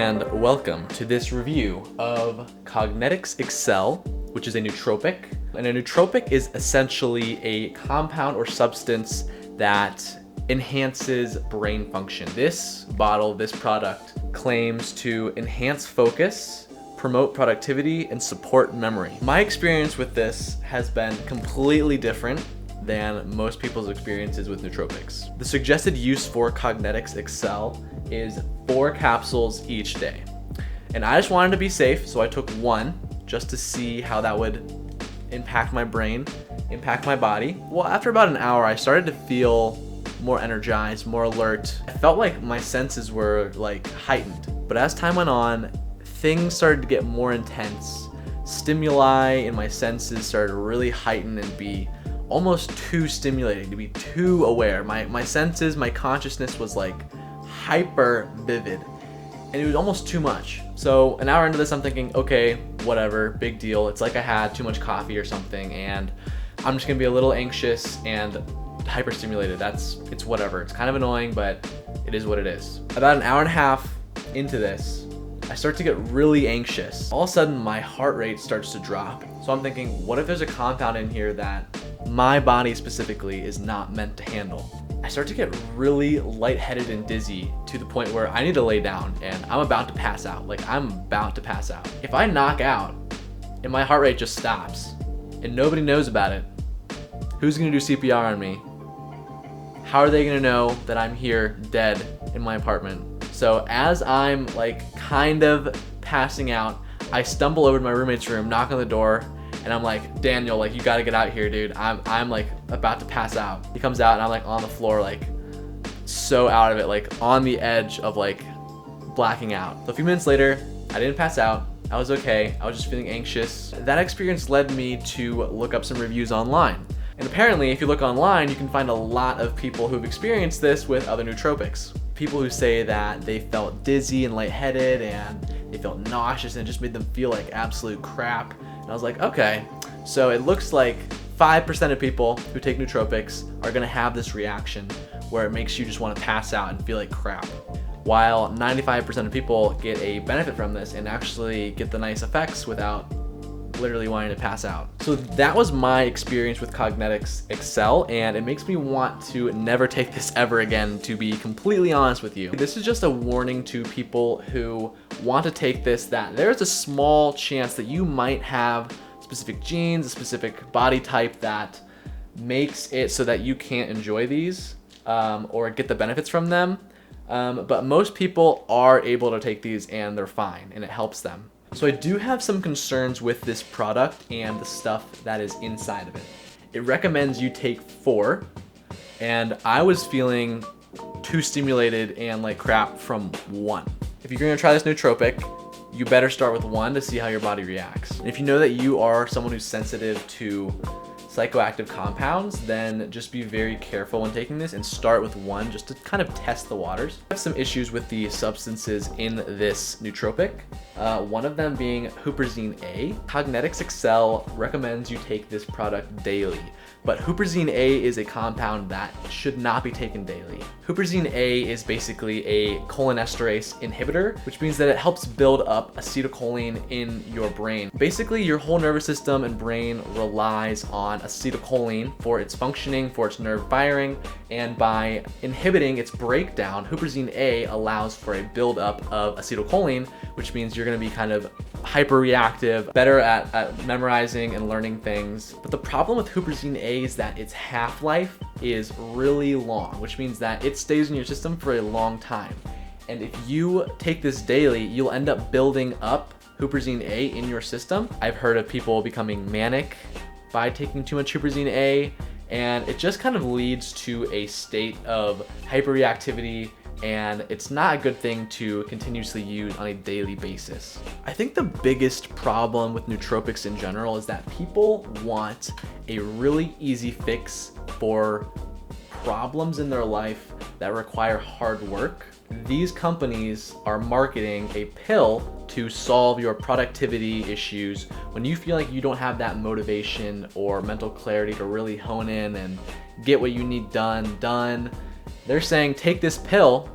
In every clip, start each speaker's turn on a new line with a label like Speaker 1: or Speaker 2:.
Speaker 1: and welcome to this review of Cognetics Excel, which is a nootropic. And a nootropic is essentially a compound or substance that enhances brain function. This bottle, this product, claims to enhance focus, promote productivity, and support memory. My experience with this has been completely different than most people's experiences with nootropics. The suggested use for Cognetics Excel is 4 capsules each day. And I just wanted to be safe, so I took 1 just to see how that would impact my brain, impact my body. Well, after about an hour, I started to feel more energized, more alert. I felt like my senses were like heightened. But as time went on, things started to get more intense. Stimuli in my senses started to really heighten and be almost too stimulating, to be too aware. My senses, my consciousness was like hyper vivid, and it was almost too much. So an hour into this, I'm thinking, okay, whatever, big deal. It's like I had too much coffee or something, and I'm just gonna be a little anxious and hyperstimulated. It's whatever. It's kind of annoying, but it is what it is. About an hour and a half into this, I start to get really anxious. All of a sudden, my heart rate starts to drop. So I'm thinking, what if there's a compound in here that my body specifically is not meant to handle? I start to get really lightheaded and dizzy to the point where I need to lay down and I'm about to pass out. Like, I'm about to pass out. If I knock out and my heart rate just stops and nobody knows about it, who's gonna do CPR on me? How are they gonna know that I'm here dead in my apartment? So as I'm like kind of passing out, I stumble over to my roommate's room, knock on the door, and I'm like, Daniel, like, you gotta get out here, dude. I'm like about to pass out. He comes out and I'm like on the floor, like so out of it, like on the edge of like blacking out. So a few minutes later, I didn't pass out. I was okay. I was just feeling anxious. That experience led me to look up some reviews online. And apparently, if you look online, you can find a lot of people who've experienced this with other nootropics. People who say that they felt dizzy and lightheaded and they felt nauseous and it just made them feel like absolute crap. And I was like, okay, so it looks like 5% of people who take nootropics are gonna have this reaction where it makes you just wanna pass out and feel like crap, while 95% of people get a benefit from this and actually get the nice effects without literally wanting to pass out. So that was my experience with Cognetics Excel, and it makes me want to never take this ever again, to be completely honest with you. This is just a warning to people who want to take this, that there's a small chance that you might have specific genes, a specific body type that makes it so that you can't enjoy these or get the benefits from them. But most people are able to take these and they're fine and it helps them. So I do have some concerns with this product and the stuff that is inside of it. It recommends you take 4, and I was feeling too stimulated and like crap from 1. If you're gonna try this nootropic, you better start with 1 to see how your body reacts. And if you know that you are someone who's sensitive to psychoactive compounds, then just be very careful when taking this and start with 1 just to kind of test the waters. I have some issues with the substances in this nootropic. One of them being Huperzine A. Cognetics Excel recommends you take this product daily, but Huperzine A is a compound that should not be taken daily. Huperzine A is basically a cholinesterase inhibitor, which means that it helps build up acetylcholine in your brain. Basically, your whole nervous system and brain relies on acetylcholine for its functioning, for its nerve firing, and by inhibiting its breakdown, Huperzine A allows for a buildup of acetylcholine, which means you're gonna be kind of hyper-reactive, better at memorizing and learning things. But the problem with Huperzine A is that its half-life is really long, which means that it stays in your system for a long time. And if you take this daily, you'll end up building up Huperzine A in your system. I've heard of people becoming manic by taking too much Huperzine A, and it just kind of leads to a state of hyperreactivity, and it's not a good thing to continuously use on a daily basis. I think the biggest problem with nootropics in general is that people want a really easy fix for problems in their life that require hard work. These companies are marketing a pill to solve your productivity issues when you feel like you don't have that motivation or mental clarity to really hone in and get what you need done. They're saying take this pill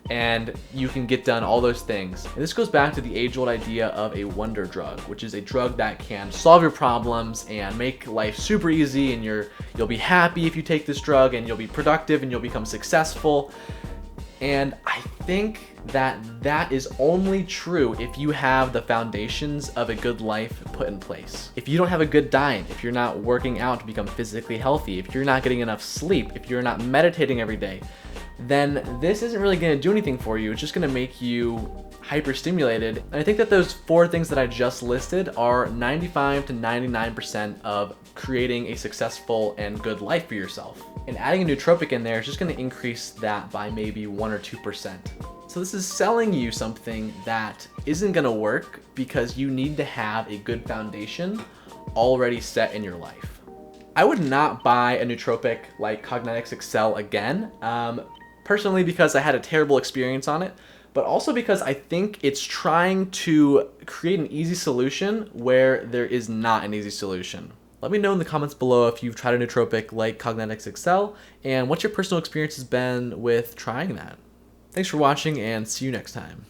Speaker 1: and you can get done all those things. And this goes back to the age-old idea of a wonder drug, which is a drug that can solve your problems and make life super easy, and you'll be happy if you take this drug, and you'll be productive, and you'll become successful. And I think that is only true if you have the foundations of a good life put in place. If you don't have a good diet, if you're not working out to become physically healthy, if you're not getting enough sleep, if you're not meditating every day, then this isn't really going to do anything for you. It's just going to make you hyperstimulated. And I think that those 4 things that I just listed are 95 to 99% of creating a successful and good life for yourself. And adding a nootropic in there is just going to increase that by maybe 1 or 2%. So this is selling you something that isn't going to work because you need to have a good foundation already set in your life. I would not buy a nootropic like Cognetics Excel again, personally because I had a terrible experience on it, but also because I think it's trying to create an easy solution where there is not an easy solution. Let me know in the comments below if you've tried a nootropic like Cognetics Excel and what your personal experience has been with trying that. Thanks for watching, and see you next time.